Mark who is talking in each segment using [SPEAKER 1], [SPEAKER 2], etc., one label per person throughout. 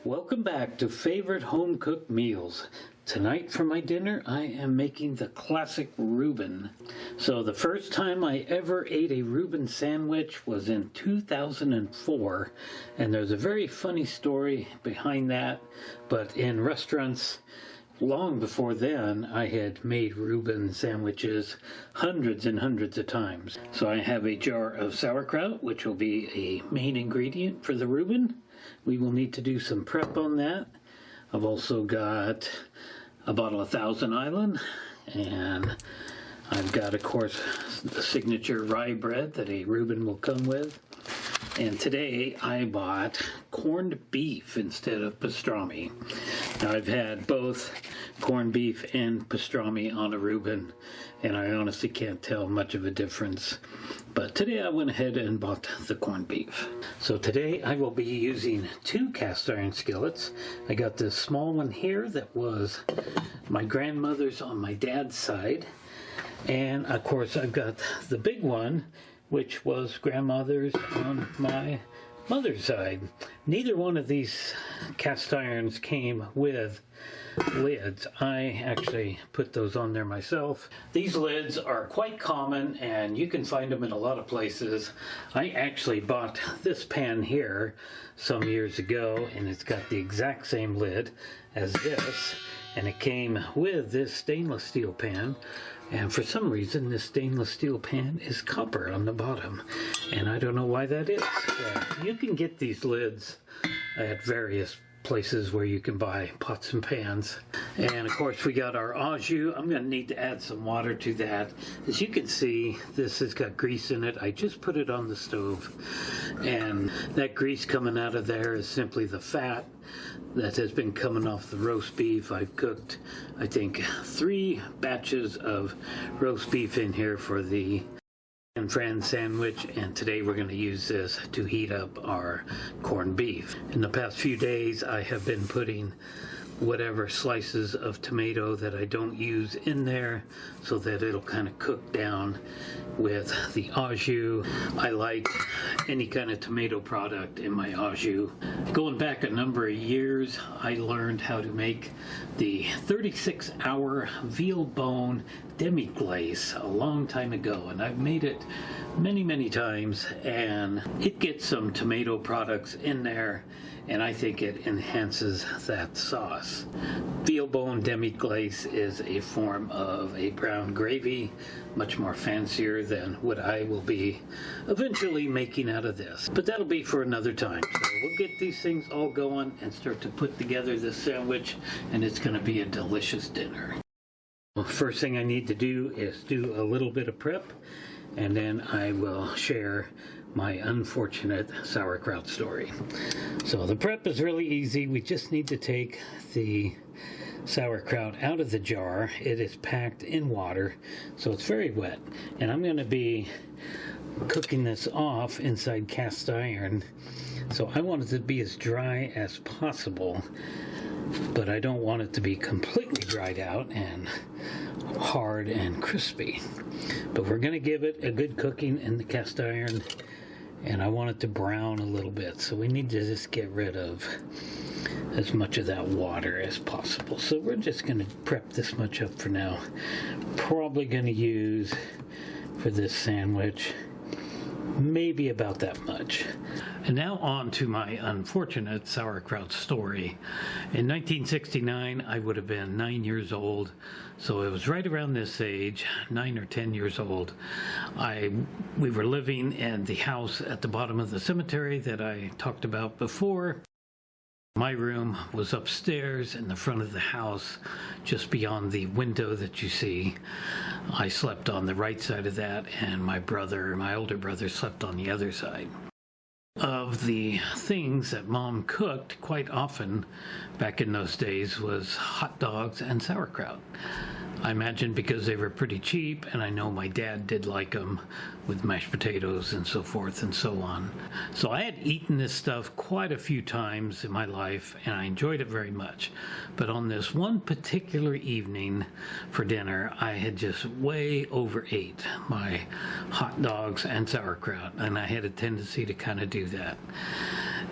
[SPEAKER 1] Welcome back to Favorite Home Cooked Meals. Tonight for my dinner I am making the classic Reuben. So the first time I ever ate a Reuben sandwich was in 2004, and there's a very funny story behind that, but in restaurants long before then I had made Reuben sandwiches hundreds and hundreds of times. So I have a jar of sauerkraut, which will be a main ingredient for the Reuben. We will need to do some prep on that. I've also got a bottle of Thousand Island, and I've got, of course, the signature rye bread that a Reuben will come with. And today I bought corned beef instead of pastrami. Now I've had both corned beef and pastrami on a Reuben, and I honestly can't tell much of a difference. But today I went ahead and bought the corned beef. So today I will be using 2 cast iron skillets. I got this small one here that was my grandmother's on my dad's side. And of course I've got the big one, which was grandmother's on my mother's side. Neither one of these cast irons came with lids. I actually put those on there myself. These lids are quite common and you can find them in a lot of places. I actually bought this pan here some years ago, and it's got the exact same lid as this, and it came with this stainless steel pan. And for some reason, this stainless steel pan is copper on the bottom, and I don't know why that is. You can get these lids at various places where you can buy pots and pans. And of course we got our au jus. I'm going to need to add some water to that. As you can see, this has got grease in it. I just put it on the stove, and that grease coming out of there is simply the fat that has been coming off the roast beef. I've cooked, I think, 3 batches of roast beef in here for the and friend sandwich, and today we're going to use this to heat up our corned beef. In the past few days I have been putting whatever slices of tomato that I don't use in there so that it'll kind of cook down with the au jus. I like any kind of tomato product in my au jus. Going back a number of years, I learned how to make the 36-hour veal bone demi-glace a long time ago, and I've made it many times, and it gets some tomato products in there, and I think it enhances that sauce. Veal bone demi-glace is a form of a brown gravy, much more fancier than what I will be eventually making out of this. But that'll be for another time. So we'll get these things all going and start to put together this sandwich, and it's going to be a delicious dinner. Well, first thing I need to do is do a little bit of prep, and then I will share my unfortunate sauerkraut story. So the prep is really easy. We just need to take the sauerkraut out of the jar. It is packed in water, so it's very wet. And I'm going to be cooking this off inside cast iron. So I want it to be as dry as possible, but I don't want it to be completely dried out and hard and crispy. But we're going to give it a good cooking in the cast iron, and I want it to brown a little bit. So we need to just get rid of as much of that water as possible. So we're just going to prep this much up for now. Probably going to use for this sandwich maybe about that much. And now on to my unfortunate sauerkraut story. In 1969, I would have been 9 years old, so it was right around this age, 9 or 10 years old. We were living in the house at the bottom of the cemetery that I talked about before. My room was upstairs in the front of the house, just beyond the window that you see. I slept on the right side of that, and my older brother, slept on the other side. Of the things that Mom cooked quite often back in those days was hot dogs and sauerkraut. I imagine because they were pretty cheap, and I know my dad did like them with mashed potatoes and so forth and so on. So I had eaten this stuff quite a few times in my life, and I enjoyed it very much. But on this one particular evening for dinner, I had just way overate my hot dogs and sauerkraut, and I had a tendency to kind of do that.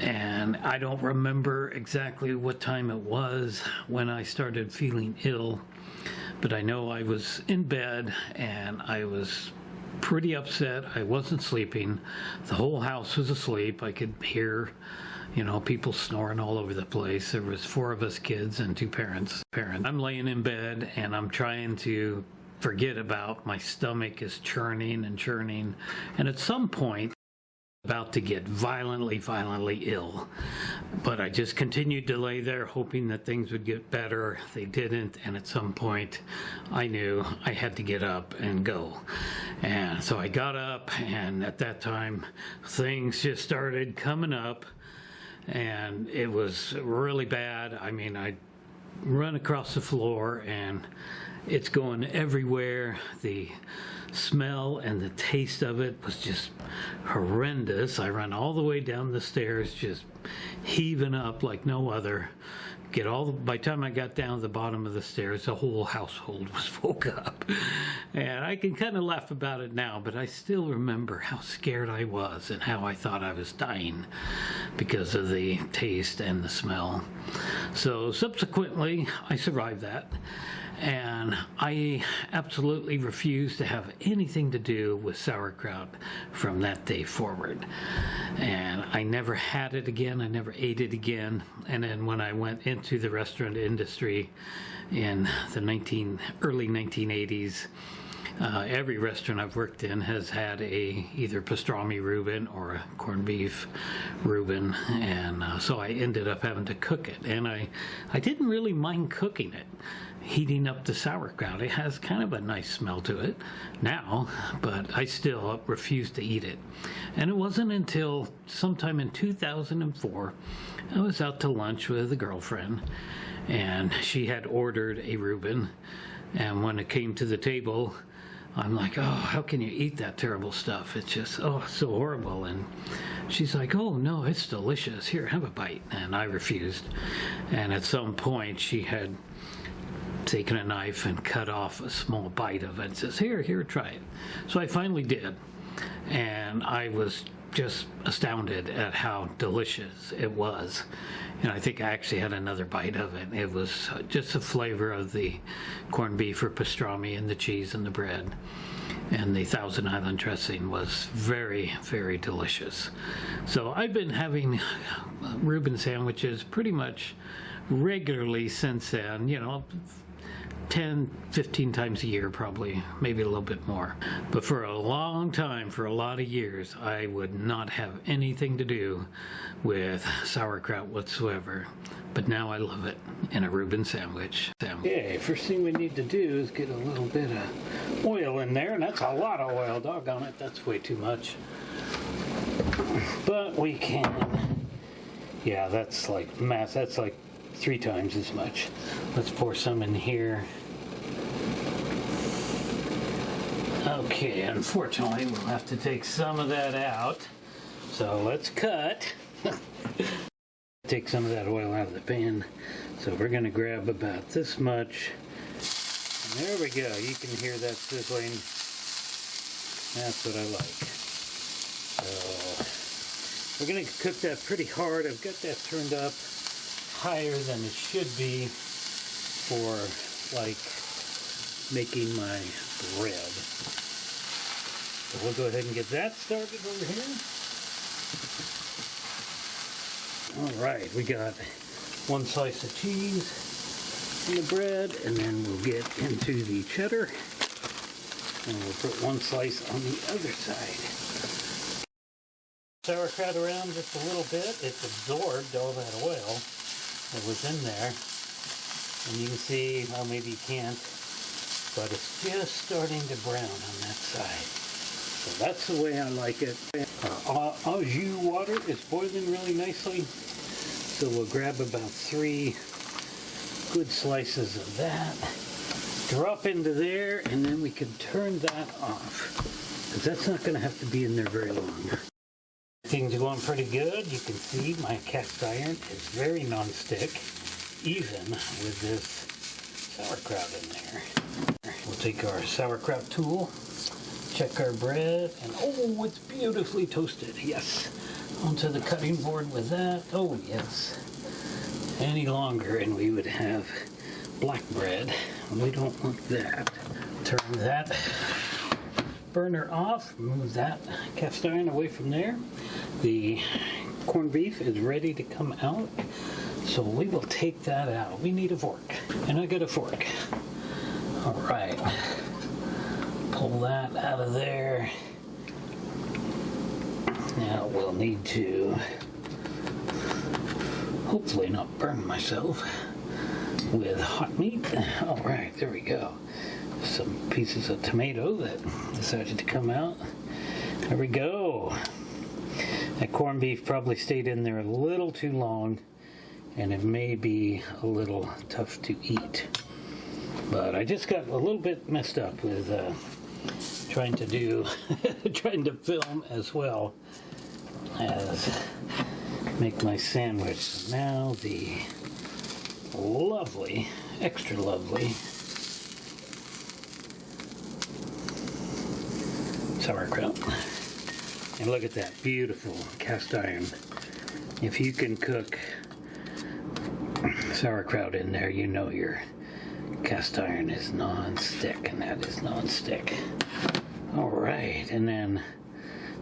[SPEAKER 1] And I don't remember exactly what time it was when I started feeling ill, but I know I was in bed and I was pretty upset. I wasn't sleeping. The whole house was asleep. I could hear, people snoring all over the place. There was 4 of us kids and 2 parents. I'm laying in bed and I'm trying to forget about my stomach is churning and churning. And at some point, about to get violently ill, but I just continued to lay there hoping that things would get better. They didn't, and at some point I knew I had to get up and go. And so I got up, and at that time things just started coming up, and it was really bad. I mean, I run across the floor and it's going everywhere. The smell and the taste of it was just horrendous. I ran all the way down the stairs, just heaving up like no other. By the time I got down to the bottom of the stairs, the whole household was woke up. And I can kind of laugh about it now, but I still remember how scared I was and how I thought I was dying because of the taste and the smell. So subsequently, I survived that. And I absolutely refused to have anything to do with sauerkraut from that day forward. And I never had it again. I never ate it again. And then when I went into the restaurant industry in the early 1980s, every restaurant I've worked in has had either pastrami Reuben or a corned beef Reuben, and so I ended up having to cook it. And I didn't really mind cooking it, heating up the sauerkraut. It has kind of a nice smell to it now, but I still refused to eat it. And it wasn't until sometime in 2004, I was out to lunch with a girlfriend, and she had ordered a Reuben, and when it came to the table, I'm like, oh, how can you eat that terrible stuff? It's just, oh, so horrible. And she's like, oh, no, it's delicious. Here, have a bite. And I refused. And at some point, she had taken a knife and cut off a small bite of it and says, here, try it. So I finally did. And I was just astounded at how delicious it was. And I think I actually had another bite of it. It was just the flavor of the corned beef or pastrami and the cheese and the bread. And the Thousand Island dressing was very, very delicious. So I've been having Reuben sandwiches pretty much regularly since then, 10, 15 times a year probably, maybe a little bit more. But for a long time, for a lot of years, I would not have anything to do with sauerkraut whatsoever. But now I love it in a Reuben sandwich. Okay, first thing we need to do is get a little bit of oil in there, and that's a lot of oil, doggone it, that's way too much. But we can, yeah, that's like mass, that's like 3 times as much. Let's pour some in here. Okay, unfortunately, we'll have to take some of that out. So let's cut. Take some of that oil out of the pan. So we're going to grab about this much. And there we go. You can hear that sizzling. That's what I like. So we're going to cook that pretty hard. I've got that turned up higher than it should be for like making my bread. So we'll go ahead and get that started over here. All right, we got 1 slice of cheese in the bread, and then we'll get into the cheddar, and we'll put 1 slice on the other side. Sauerkraut around just a little bit. It's absorbed all that oil that was in there, and you can see, well, maybe you can't, but it's just starting to brown on that side. So that's the way I like it. Our au jus water is boiling really nicely, so we'll grab about 3 good slices of that, drop into there, and then we can turn that off, because that's not going to have to be in there very long. Things are going pretty good. You can see my cast iron is very non-stick, even with this sauerkraut in there. We'll take our sauerkraut tool, check our bread, and oh, it's beautifully toasted. Yes, onto the cutting board with that. Oh yes. Any longer and we would have black bread. We don't want that. Turn that burner off, move that cast iron away from there. The corned beef is ready to come out, so we will take that out. We need a fork, and I got a fork. All right, pull that out of there. Now we'll need to hopefully not burn myself with hot meat. All right, there we go. Some pieces of tomato that decided to come out. There we go. That corned beef probably stayed in there a little too long, and it may be a little tough to eat. But I just got a little bit messed up with trying to film as well as make my sandwich. So now the lovely, extra lovely sauerkraut. And look at that beautiful cast iron. If you can cook sauerkraut in there, you know your cast iron is non-stick, and that is non-stick. All right, and then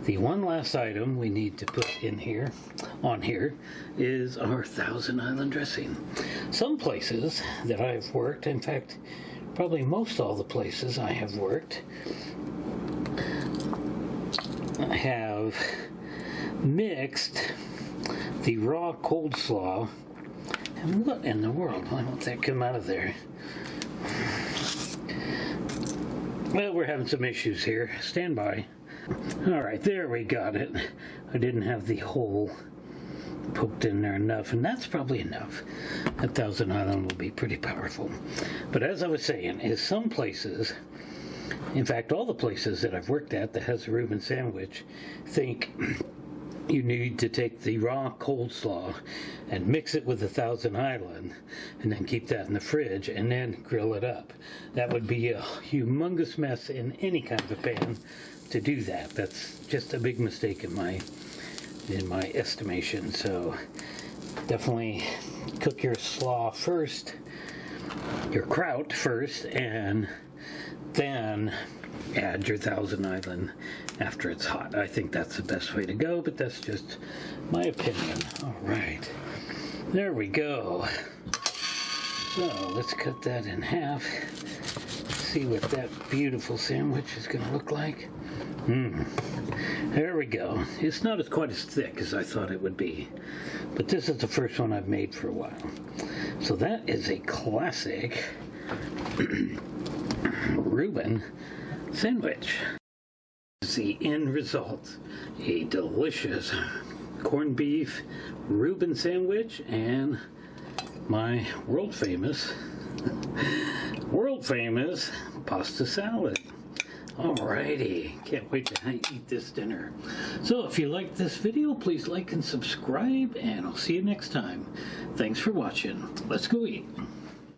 [SPEAKER 1] the one last item we need to put in here, on here, is our Thousand Island dressing. Some places that I've worked, in fact, probably most all the places I have worked, have mixed the raw coleslaw. And what in the world? Why won't that come out of there? Well, we're having some issues here. Stand by. All right, there we got it. I didn't have the hole poked in there enough, and that's probably enough. That Thousand Island will be pretty powerful. But as I was saying, is some places, in fact, all the places that I've worked at that has a Reuben sandwich, think you need to take the raw coleslaw and mix it with the Thousand Island and then keep that in the fridge and then grill it up. That would be a humongous mess in any kind of a pan to do that. That's just a big mistake in my estimation. So definitely cook your slaw first, your kraut first, and then add your Thousand Island after it's hot. I think that's the best way to go, but that's just my opinion. All right, there we go. So let's cut that in half. See what that beautiful sandwich is going to look like. There we go. It's not quite as thick as I thought it would be, but this is the first one I've made for a while. So that is a classic Reuben sandwich. This is the end result. A delicious corned beef Reuben sandwich and my world famous pasta salad. Alrighty, can't wait to eat this dinner. So if you liked this video, please like and subscribe, and I'll see you next time. Thanks for watching. Let's go eat.